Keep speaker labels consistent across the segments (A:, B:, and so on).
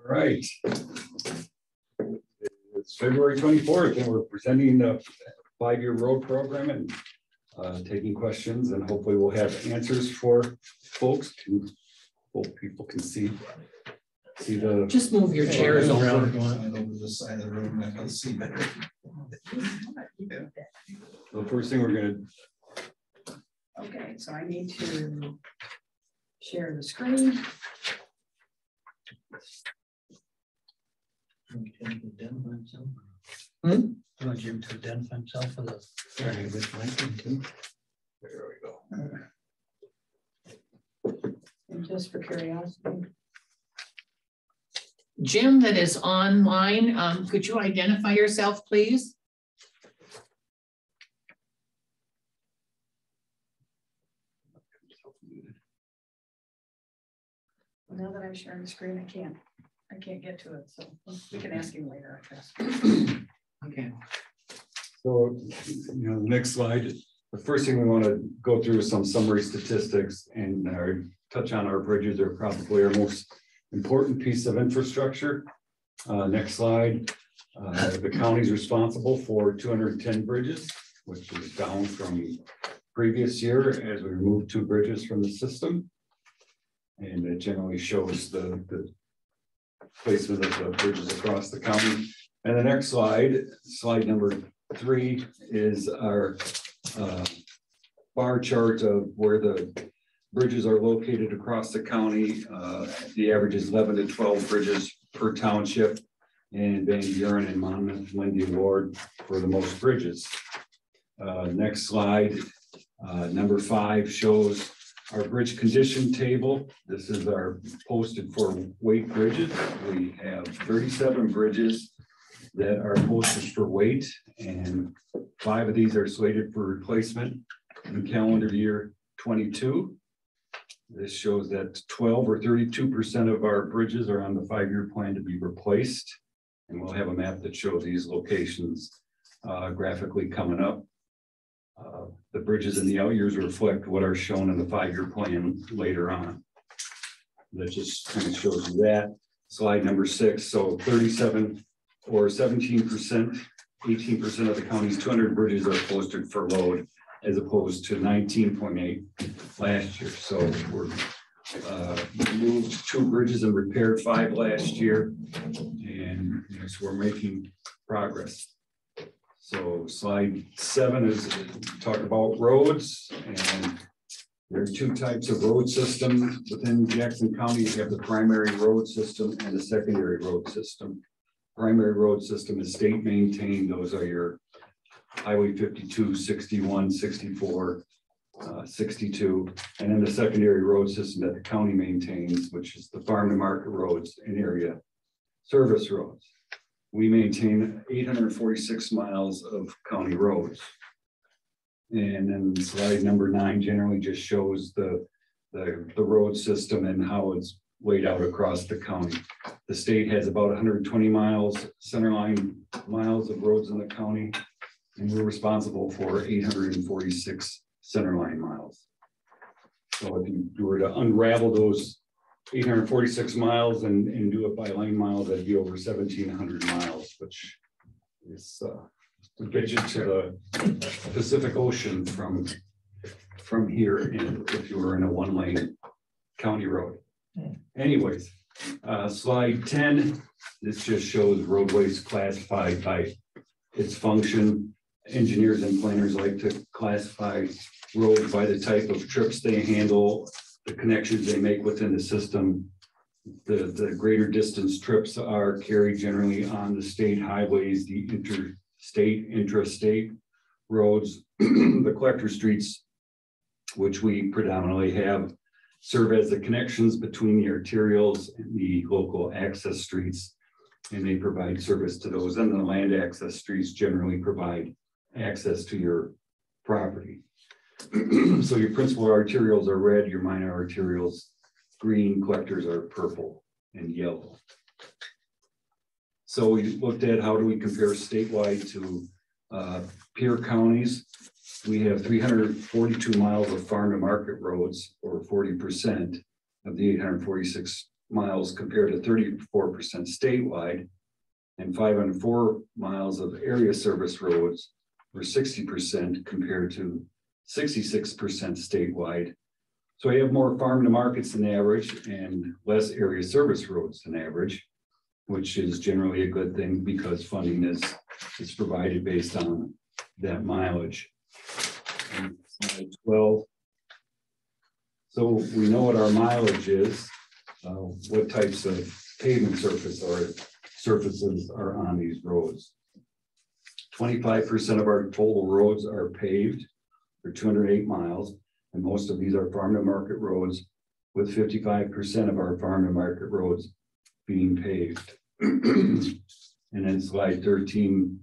A: right. It's February 24th, and we're presenting the 5-year road program and taking questions, and hopefully we'll have answers for folks. Hope people can see the.
B: Just move your chairs over.
C: Over the side of the room, I can see better.
A: The first thing we're going to.
D: Okay, so I need to share the screen.
B: Hmm?
E: You want Jim to identify himself for the
A: There we go.
D: And just for curiosity.
B: Jim, that is online, could you identify yourself, please?
D: Well, now that I'm sharing the screen, I can't get to it, so we can ask him later, I guess.
B: Okay.
A: So, the next slide. The first thing we want to go through is some summary statistics and touch on our bridges. Are probably our most important piece of infrastructure. Next slide. The county's responsible for 210 bridges, which is down from previous year as we removed 2 bridges from the system. And it generally shows the placement of the bridges across the county. And the next slide, slide number 3, is our bar chart of where the bridges are located across the county. The average is 11 to 12 bridges per township, and Van Buren and Monmouth win the award for the most bridges. Next slide, number 5 shows our bridge condition table. This is our posted for weight bridges. We have 37 bridges that are posted for weight, and 5 of these are slated for replacement in calendar year 22. This shows that 12 or 32% of our bridges are on the 5-year plan to be replaced. And we'll have a map that shows these locations graphically coming up. The bridges in the out years reflect what are shown in the 5-year plan later on. That just kind of shows you that. Slide number 6. So 37 or 17%, 18% of the county's 200 bridges are posted for load, as opposed to 19.8 last year. So we're moved 2 bridges and repaired 5 last year, and so we're making progress. So slide 7 is talk about roads, and there are 2 types of road system within Jackson County. You have the primary road system and the secondary road system. Primary road system is state maintained. Those are your Highway 52, 61, 64, 62, and then the secondary road system that the county maintains, which is the farm to market roads and area service roads. We maintain 846 miles of county roads. And then slide number 9 generally just shows the road system and how it's laid out across the county. The state has about 120 miles, centerline miles of roads in the county, and we're responsible for 846 centerline miles. So if you were to unravel those 846 miles and do it by lane miles, that'd be over 1,700 miles, which is to get you to the Pacific Ocean from here, and if you were in a 1-lane county road. Anyways, slide 10, this just shows roadways classified by its function. Engineers and planners like to classify roads by the type of trips they handle, the connections they make within the system. The greater distance trips are carried generally on the state highways, the interstate, intrastate roads. The collector streets, which we predominantly have, serve as the connections between the arterials and the local access streets, and they provide service to those. And the land access streets generally provide access to your property. So your principal arterials are red, your minor arterials green, collectors are purple and yellow. So we looked at how do we compare statewide to peer counties. We have 342 miles of farm to market roads, or 40% of the 846 miles compared to 34% statewide, and 504 miles of area service roads were 60% compared to 66% statewide. So we have more farm to markets than average and less area service roads than average, which is generally a good thing because funding is provided based on that mileage. And slide 12. So we know what our mileage is, what types of pavement surfaces are on these roads. 25% of our total roads are paved for 208 miles, and most of these are farm to market roads, with 55% of our farm to market roads being paved. And then slide 13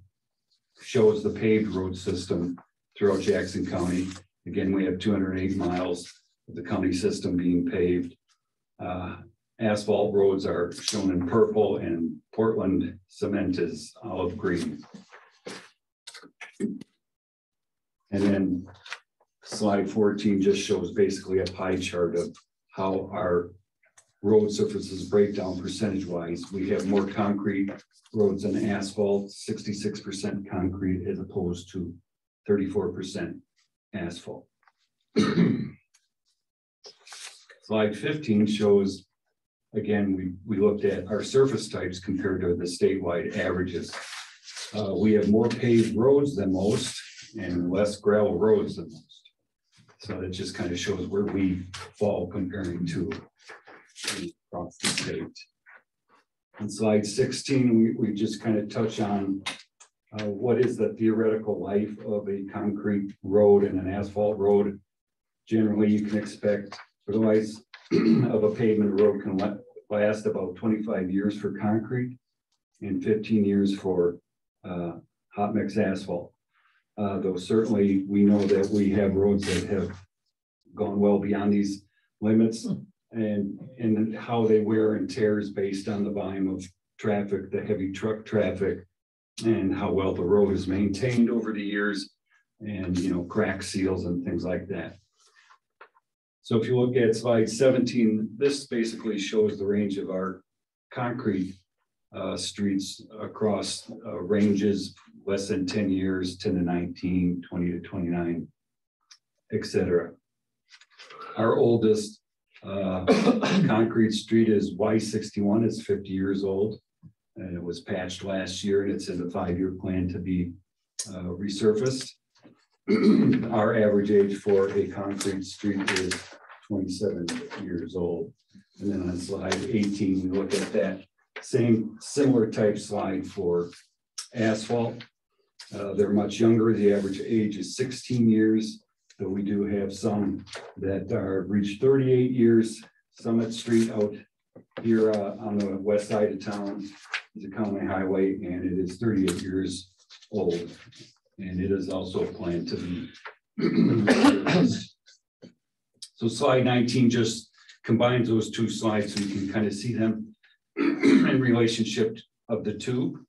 A: shows the paved road system throughout Jackson County. Again, we have 208 miles of the county system being paved. Asphalt roads are shown in purple and Portland cement is olive green. And then slide 14 just shows basically a pie chart of how our road surfaces break down percentage wise. We have more concrete roads than asphalt, 66% concrete as opposed to 34% asphalt. Slide 15 shows, again, we looked at our surface types compared to the statewide averages. We have more paved roads than most and less gravel roads than most. So that just kind of shows where we fall comparing to across the state. On slide 16, we just kind of touch on what is the theoretical life of a concrete road and an asphalt road. Generally, you can expect for the life of a pavement road can last about 25 years for concrete and 15 years for hot mix asphalt. Though certainly we know that we have roads that have gone well beyond these limits, and how they wear and tear is based on the volume of traffic, the heavy truck traffic, and how well the road is maintained over the years, and crack seals and things like that. So if you look at slide 17, this basically shows the range of our concrete streets across ranges less than 10 years, 10 to 19, 20 to 29, etc. Our oldest concrete street is Y61. It's 50 years old, and it was patched last year, and it's in the 5-year plan to be resurfaced. Our average age for a concrete street is 27 years old. And then on slide 18, we look at that similar type slide for asphalt. They're much younger. The average age is 16 years, though we do have some that are reached 38 years. Summit Street out here on the west side of town is a county highway, and it is 38 years old. And it is also planned to be. So slide 19 just combines those two slides so you can kind of see them in relationship of the two.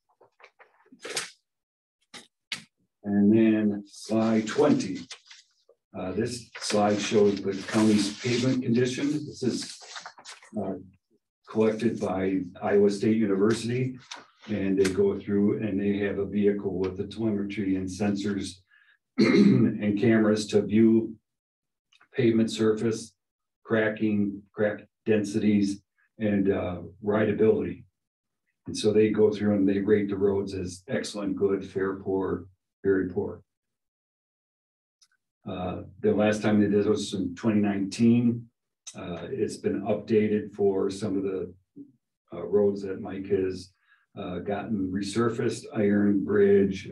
A: And then slide 20. This slide shows the county's pavement condition. This is collected by Iowa State University, and they go through and they have a vehicle with the telemetry and sensors and cameras to view pavement surface, cracking, crack densities, and rideability. And so they go through and they rate the roads as excellent, good, fair, poor, very poor. The last time they did this was in 2019. It's been updated for some of the roads that Mike has gotten resurfaced, Iron Bridge,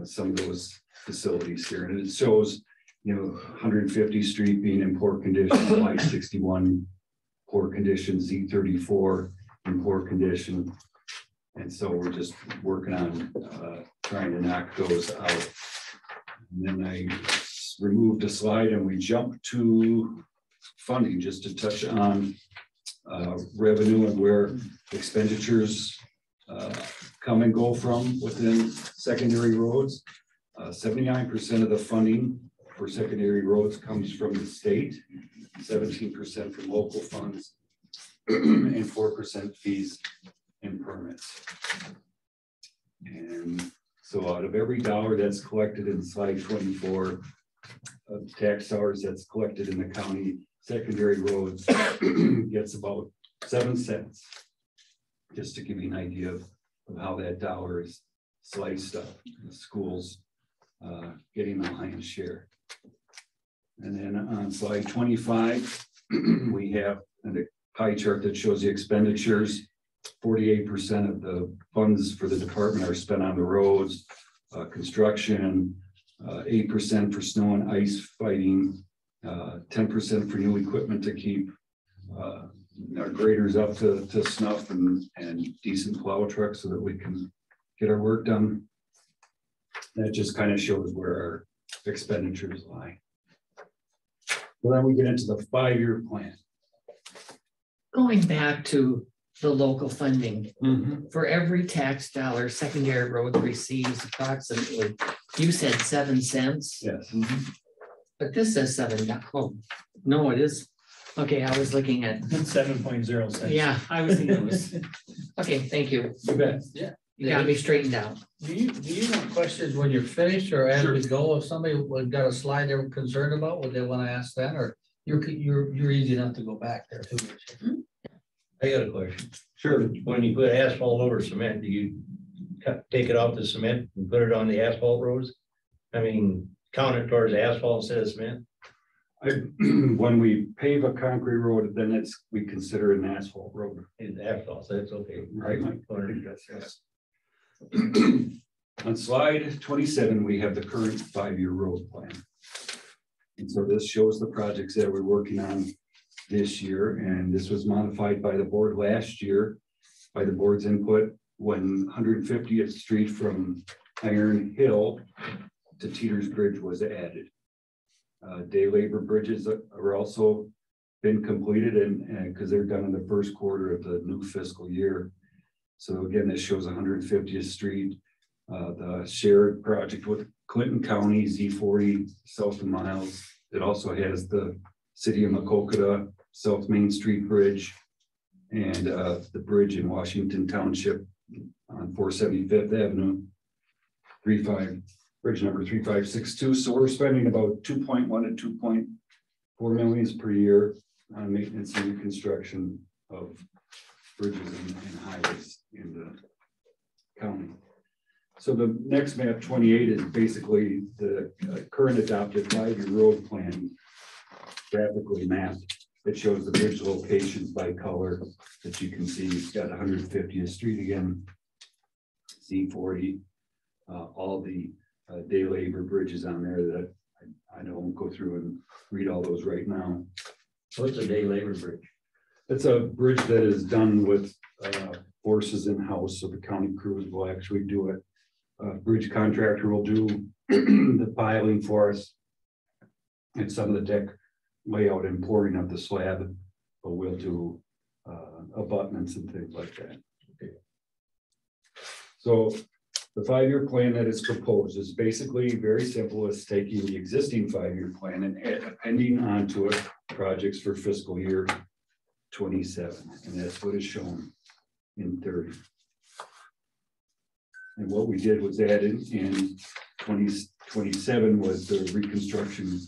A: some of those facilities here. And it shows, 150th Street being in poor condition, I-61 poor condition, Z34 in poor condition. And so we're just working on trying to knock those out. And then I removed a slide and we jumped to funding just to touch on revenue and where expenditures come and go from within secondary roads. 79% of the funding for secondary roads comes from the state, 17% from local funds, and 4% fees and permits. And so out of every dollar that's collected in slide 24 of tax dollars that's collected in the county, secondary roads gets about 7 cents. Just to give you an idea of how that dollar is sliced up. The schools getting the lion's share. And then on slide 25, we have a pie chart that shows the expenditures. 48% of the funds for the department are spent on the roads, construction, 8% for snow and ice fighting, 10% for new equipment to keep our graders up to snuff and decent plow trucks so that we can get our work done. That just kind of shows where our expenditures lie. So then we get into the 5-year plan.
B: Going back to the local funding, for every tax dollar, secondary road receives approximately, you said 7 cents,
A: Yes.
B: but this says 7. Oh, no, it is. Okay, I was looking at,
E: 7.0 cents.
B: yeah, I was thinking it was. Okay, thank you.
E: You bet. Yeah.
B: You got me straightened out.
E: Do you want questions when you're finished or as we go? If somebody would got a slide they were concerned about, would they want to ask that, or you're easy enough to go back there too?
F: I got a question.
A: Sure.
F: When you put asphalt over cement, do you take it off the cement and put it on the asphalt roads? I mean, count it towards asphalt instead of cement?
A: When we pave a concrete road, then we consider it an asphalt road.
F: It's asphalt, so it's okay.
A: Right, Mike? I think that's yes. On slide 27, we have the current 5-year road plan. And so this shows the projects that we're working on this year, and this was modified by the board last year by the board's input when 150th Street from Iron Hill to Teeter's Bridge was added. Day labor bridges are also been completed and because they're done in the first quarter of the new fiscal year. So again, this shows 150th Street, the shared project with Clinton County, Z40 South of Miles. It also has the City of Macokota South Main Street Bridge and the bridge in Washington Township on 475th Avenue, bridge number 3562. So we're spending about 2.1 to 2.4 millions per year on maintenance and reconstruction of bridges and highways in the county. So the next map 28 is basically the current adopted 5-year road plan graphically mapped. It shows the bridge locations by color that you can see. You've got 150th Street again, Z40, all the day labor bridges on there that I don't go through and read all those right now.
F: What's a day labor bridge?
A: It's a bridge that is done with forces in-house, so the county crews will actually do it. Bridge contractor will do the piling for us and some of the deck layout and pouring of the slab, but we'll do abutments and things like that. Okay. So the 5-year plan that is proposed is basically very simple. It's taking the existing 5-year plan and appending onto it projects for fiscal year 27, and that's what is shown in 30. And what we did was add in 2027 was the reconstruction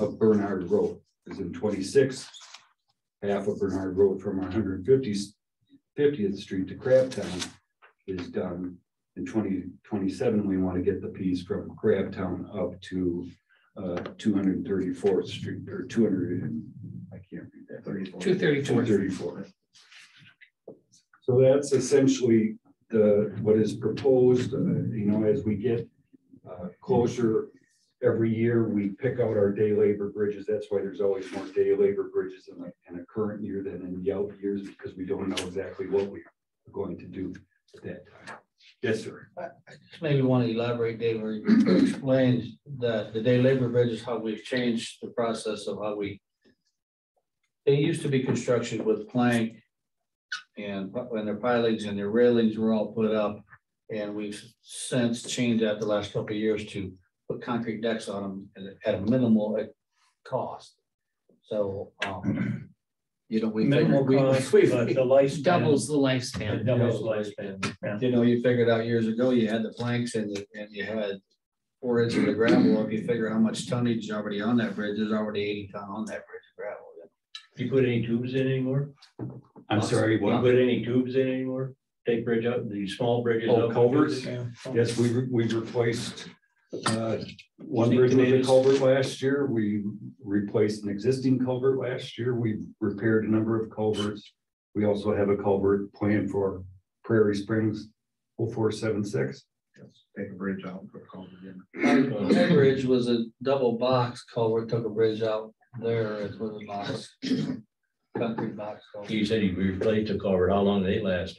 A: of Bernard Road. Because in 26, half of Bernard Road from 150th Street to Crabtown is done. In 2027, we want to get the piece from Crabtown up to 234th Street or 200 and I can't read that. 234. So that's essentially what is proposed. You know, as we get closer every year, we pick out our day labor bridges. That's why there's always more day labor bridges in a current year than in the out years, because we don't know exactly what we're going to do at that time. Yes, sir.
E: I just maybe want to elaborate, Dave, or explain the day labor bridges, how we've changed the process of how they used to be construction with plank and when their pilings and their railings were all put up, and we've since changed that the last couple of years to put concrete decks on them at a minimal cost. So You know, we
F: Minimal
E: figured,
F: cost, but the lifespan.
B: Doubles the
F: It
B: lifespan.
F: doubles the lifespan. Yeah.
E: you know, you figured out years ago, you had the planks and you had 4 inches of gravel. If you figure how much tonnage already on that bridge, there's already 80 ton on that bridge of gravel.
F: You put any tubes in anymore?
A: I'm sorry,
F: You
A: what?
F: put any tubes in anymore? Take bridge up, these small bridges.
A: Oh,
F: up.
A: culverts?
F: Yeah.
A: Yes, we've replaced one bridge with a culvert last year. We replaced an existing culvert last year. We repaired a number of culverts. We also have a culvert planned for Prairie Springs 0476.
C: Take a bridge out and put a culvert in.
E: Our bridge was a double box culvert, took a bridge out there, it was a box, concrete box culvert.
F: You said you replaced the culvert. How long did they last?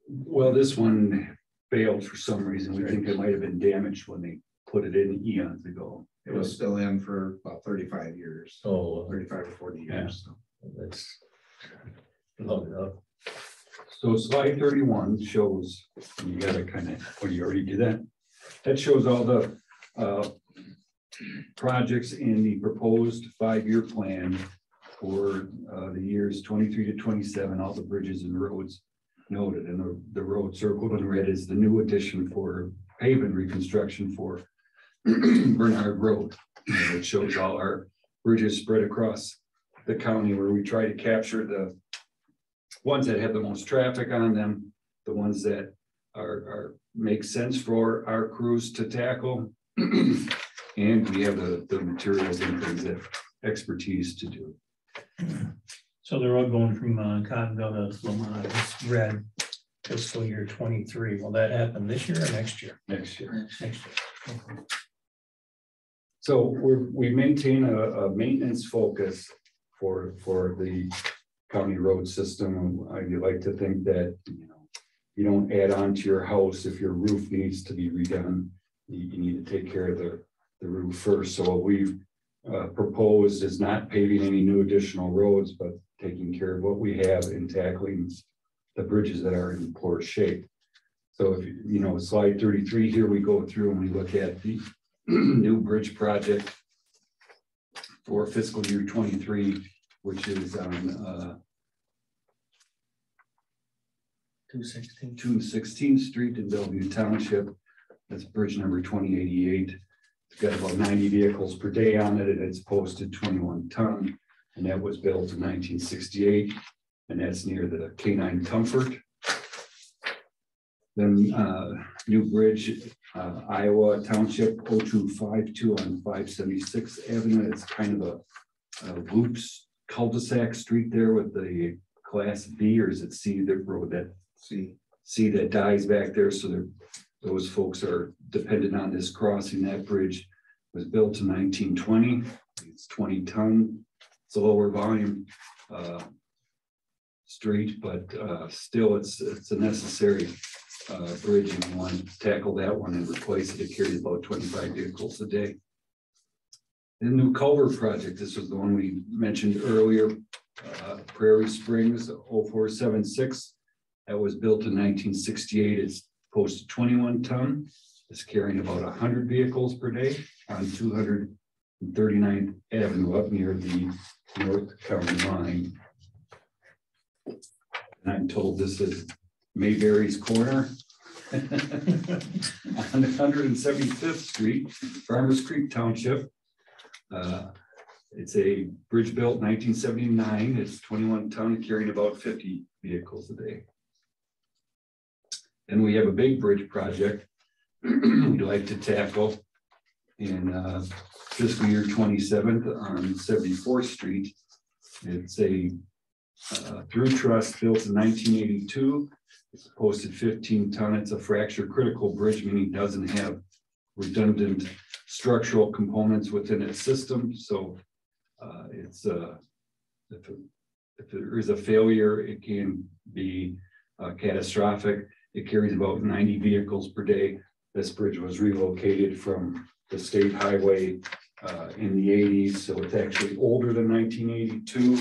A: Well, this one failed for some reason. We think it might have been damaged when they put it in eons ago.
C: It was still in for about 35 years,
F: Oh,
C: 35 or 40 years. So.
F: that's long enough.
A: So slide 31 shows, you gotta kind of, oh, you already did that? That shows all the projects in the proposed 5-year plan for the years 23 to 27, all the bridges and roads noted, and the road circled in red is the new addition for pavement reconstruction for Bernard Road. And it shows all our bridges spread across the county where we try to capture the ones that have the most traffic on them, the ones that are make sense for our crews to tackle. And we have the materials and things that expertise to do.
G: So the road going from Cottonville to Lamont is red fiscal year 23. Will that happen this year or next year?
A: Next year.
G: Next year.
A: So we maintain a maintenance focus for the county road system. I like to think that, you don't add on to your house if your roof needs to be redone. You need to take care of the roof first. So what we've proposed is not paving any new additional roads, but taking care of what we have and tackling the bridges that are in poor shape. So if slide 33 here, we go through and we look at the new bridge project for fiscal year 23, which is on 216th Street in Bellevue Township. That's bridge number 2088. It's got about 90 vehicles per day on it, and it's posted 21 ton. And that was built in 1968, and that's near the K9 Comfort. Then new bridge, Iowa Township 0252 on 576 Avenue. It's kind of a loops cul-de-sac street there with the class B, or is it C, the road that C that dies back there. So those folks are dependent on this crossing. That bridge was built in 1920. It's 20 ton. It's a lower volume street, but still it's a necessary bridge, and you want to tackle that one and replace it. It carries about 25 vehicles a day. The new Culvert Project, this was the one we mentioned earlier, Prairie Springs 0476. That was built in 1968. It's posted 21 ton. It's carrying about 100 vehicles per day on 239th Avenue up near the North County line. And I'm told this is Mayberry's Corner on 175th Street, Farmers Creek Township. It's a bridge built 1979. It's 21 ton, carrying about 50 vehicles a day. And we have a big bridge project we'd like to tackle in fiscal year 27 on 74th Street. It's a through truss built in 1982. It's posted 15 ton. It's a fracture critical bridge, meaning it doesn't have redundant structural components within its system. So it's if there is a failure, it can be catastrophic. It carries about 90 vehicles per day. This bridge was relocated from the state highway in the 80s, so it's actually older than 1982.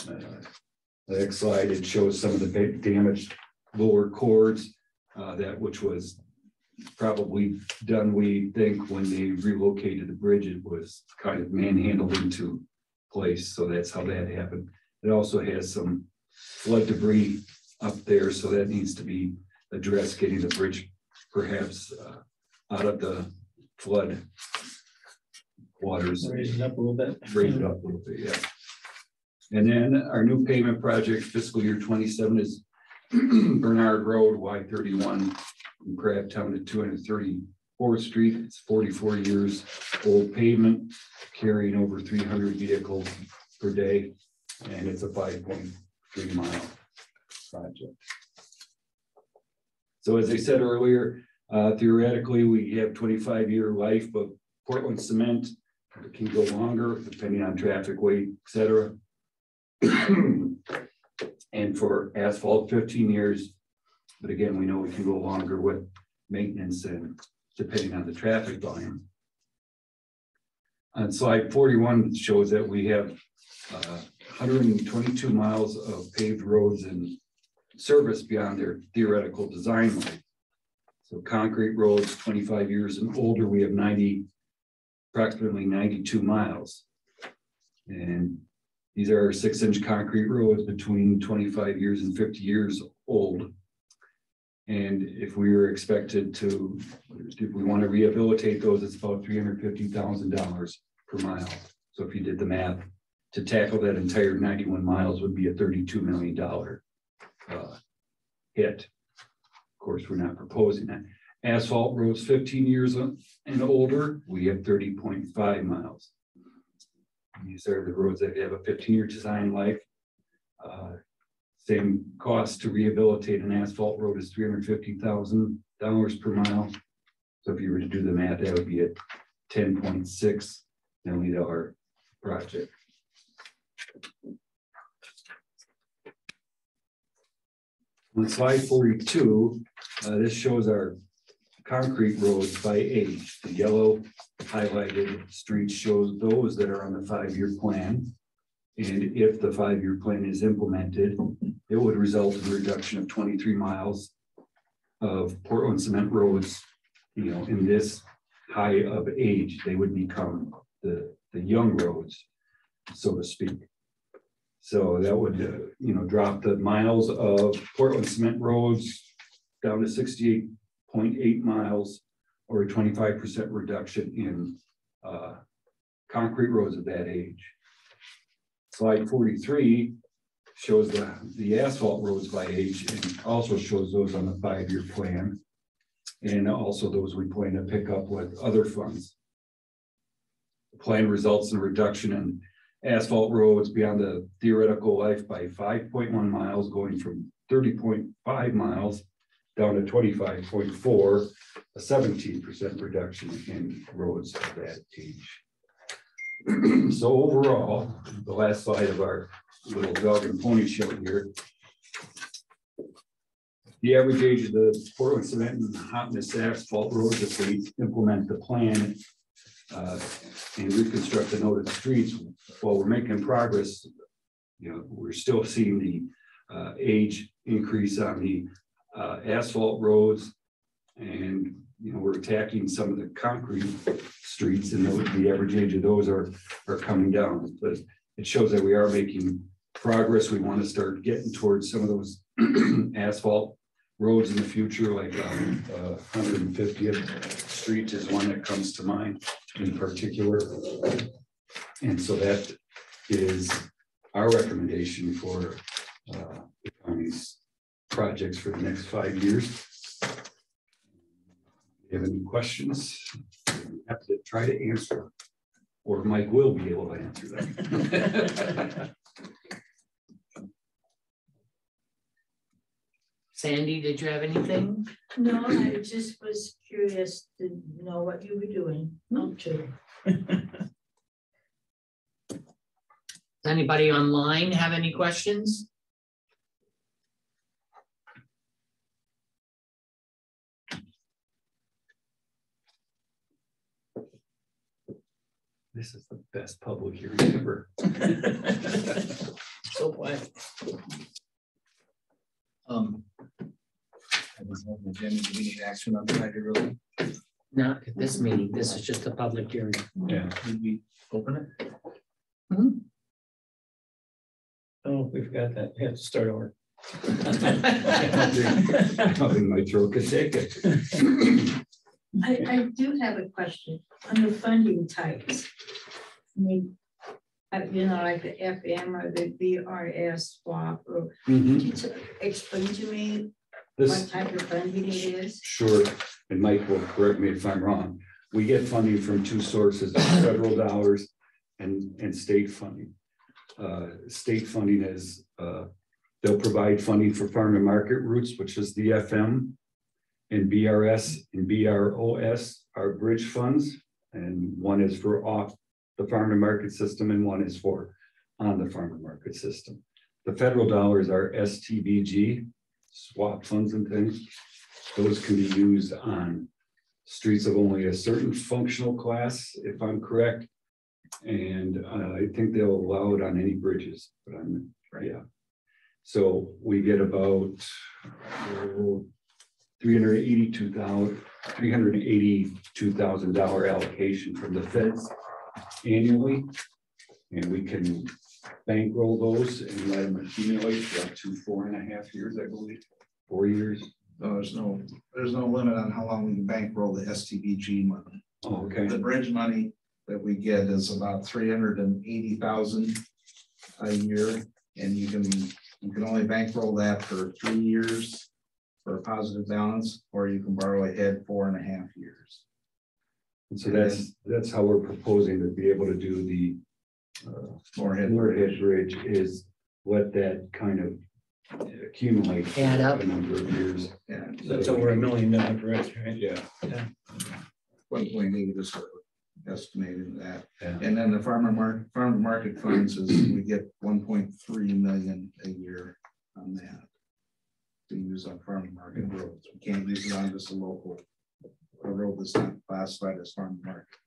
A: The next slide, it shows some of the damaged lower cords which was probably done, we think, when they relocated the bridge. It was kind of manhandled into place, so that's how that happened. It also has some flood debris up there, so that needs to be addressed, getting the bridge perhaps out of the flood waters.
E: Raise it up a little bit.
A: Raise it up a little bit, yeah. And then our new pavement project, fiscal year 27, is Bernard Road, Y31, from Crabtown to 234th Street. It's 44 years old pavement, carrying over 300 vehicles per day, and it's a 5.3 mile project. So as I said earlier, theoretically, we have 25-year life, but Portland cement can go longer depending on traffic weight, etc. And for asphalt, 15 years. But again, we know we can go longer with maintenance and depending on the traffic volume. On slide 41 shows that we have 122 miles of paved roads in service beyond their theoretical design life. So concrete roads, 25 years and older, we have approximately 92 miles. And these are 6-inch concrete roads between 25 years and 50 years old. And if we were expected to, if we want to rehabilitate those, it's about $350,000 per mile. So if you did the math, to tackle that entire 91 miles would be a $32 million hit. Of course, we're not proposing that. Asphalt roads 15 years and older, we have 30.5 miles. These are the roads that have a 15-year design life. Same cost to rehabilitate an asphalt road is $350,000 per mile. So if you were to do the math, that would be a $10.6 million project. On slide 42, this shows our concrete roads by age. The yellow highlighted streets shows those that are on the 5-year plan. And if the 5-year plan is implemented, it would result in a reduction of 23 miles of Portland cement roads, you know, in this high of age. They would become the young roads, so to speak. So that would, you know, drop the miles of Portland cement roads down to 68.8 miles, or a 25% reduction in concrete roads of that age. Slide 43 shows the asphalt roads by age and also shows those on the 5-year plan, and also those we plan to pick up with other funds. The plan results in a reduction in asphalt roads beyond the theoretical life by 5.1 miles, going from 30.5 miles down to 25.4, a 17% reduction in roads of that age. So overall, the last slide of our little dog and pony show here, the average age of the Portland cement and hot mix asphalt roads, if we implement the plan and reconstruct the noted streets, while we're making progress, you know, we're still seeing the age increase on the asphalt roads, and you know, we're attacking some of the concrete streets, and the average age of those are coming down. But it shows that we are making progress. We want to start getting towards some of those asphalt roads in the future, like 150th Street is one that comes to mind in particular. And so that is our recommendation for the county's projects for the next 5 years. If you have any questions, you have to try to answer, or Mike will be able to answer them.
B: Sandy, did you have anything?
H: No, I just was curious to know what you were doing. Up to.
B: Does anybody online have any questions?
A: This is the best public hearing ever.
B: So quiet.
C: Do we need action on Friday, really?
B: Not at this meeting. This is just a public hearing.
A: Yeah.
C: Did we open it?
G: Oh, we forgot that. We have to start over.
A: I don't think my throat could take it.
H: I do have a question on the funding types. I mean, you know, like the FM or the BRS swap, or
A: Mhm.
H: could you explain to me
A: This,
H: what type of funding it is?
A: sure, and Mike will correct me if I'm wrong. We get funding from two sources, federal dollars and state funding. State funding is, they'll provide funding for farm and market routes, which is the FM. And BRS and BROS are bridge funds, and one is for off the farm and market system, and one is for on the farm and market system. The federal dollars are STBG, swap funds and things. Those can be used on streets of only a certain functional class, if I'm correct. And I think they'll allow it on any bridges, but I'm, yeah. So we get about $382,000 allocation from the feds annually. And we can bankroll those and let them accumulate for up to 4.5 years, I believe, 4 years.
C: No, there's no limit on how long we can bankroll the STBG money.
A: Oh, okay.
C: The bridge money that we get is about 380,000 a year, and you can only bankroll that for 3 years for a positive balance, or you can borrow ahead 4.5 years.
A: And so that's how we're proposing to be able to do the Moorhead Bridge, is let that kind of accumulate
B: Add up.
A: a number of years.
C: Yeah,
G: That's over $1 million bridge, right?
A: Yeah.
C: 1.8 is estimated that.
A: Yeah.
C: And then the farm market funds is we get 1.3 million a year on that to use on farm market roads. We can't use it on just a local road that's not classified as farm market.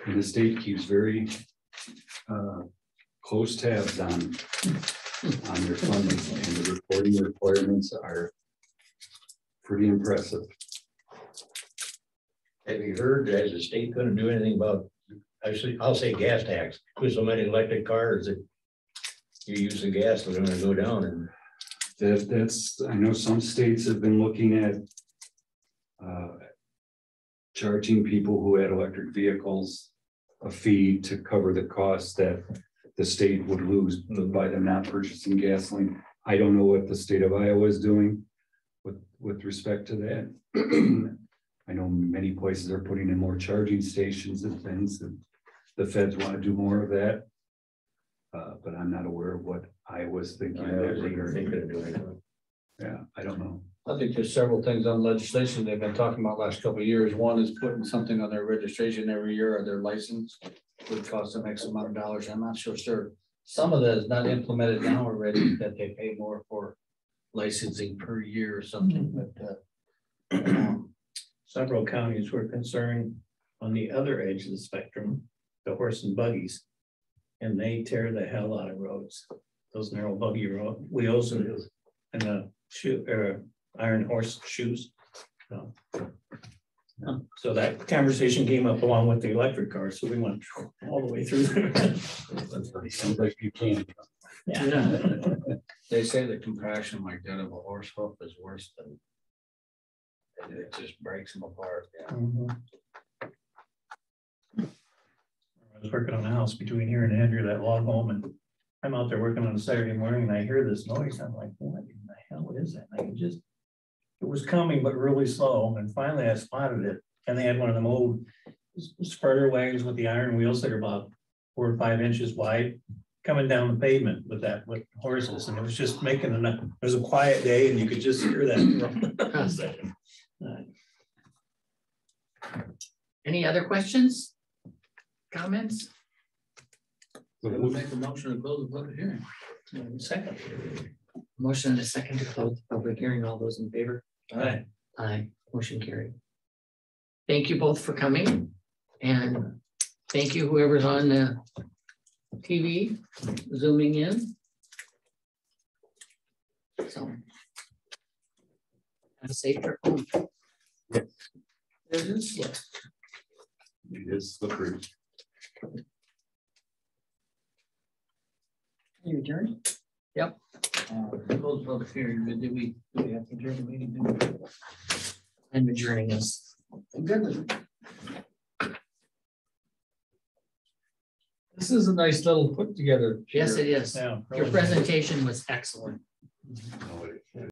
A: And the state keeps very close tabs on their funding, and the reporting requirements are pretty impressive.
F: Have you heard, is the state gonna do anything about, actually, I'll say gas tax, with so many electric cars that you use the gas, they're gonna go down, and
A: That's, I know some states have been looking at charging people who had electric vehicles a fee to cover the costs that the state would lose by them not purchasing gasoline. I don't know what the state of Iowa is doing with respect to that. I know many places are putting in more charging stations and things, and the feds want to do more of that. But I'm not aware of what I was thinking. Yeah, I don't know.
E: I think there's several things on legislation they've been talking about last couple of years. One is putting something on their registration every year or their license, would cost them X amount of dollars. I'm not sure. Some of that is not implemented now already, that they pay more for licensing per year or something, but
G: Several counties were concerned on the other edge of the spectrum, the horse and buggies. And they tear the hell out of roads, those narrow buggy road wheels and the iron horse shoes. So that conversation came up along with the electric cars, so we went all the way through there.
A: Sounds like you can.
G: Yeah.
E: they say the compaction like that of a horse hoof is worse than it just breaks them apart. Yeah.
G: Mhm. I was working on a house between here and Andrew, that log home, and I'm out there working on a Saturday morning and I hear this noise. I'm like, what in the hell is that? And it was coming, but really slow. And finally I spotted it. And they had one of them old spreader wagons with the iron wheels that are about 4 or 5 inches wide, coming down the pavement with horses. And it was just making enough. It was a quiet day and you could just hear that.
B: Any other questions? Comments?
E: I would make a motion to close the public hearing.
G: Second.
B: Motion and a second to close the public hearing. All those in favor?
G: Aye.
B: Aye. Motion carried. Thank you both for coming, and thank you whoever's on the TV zooming in. So have a safe trip home.
A: It is slippery.
D: adjourn?
E: Close public hearing, but do we have to adjourn the meeting?
B: I'm adjourning us.
E: Good. This is a nice little put together.
B: Yes, it is.
G: Yeah.
B: Your presentation was excellent.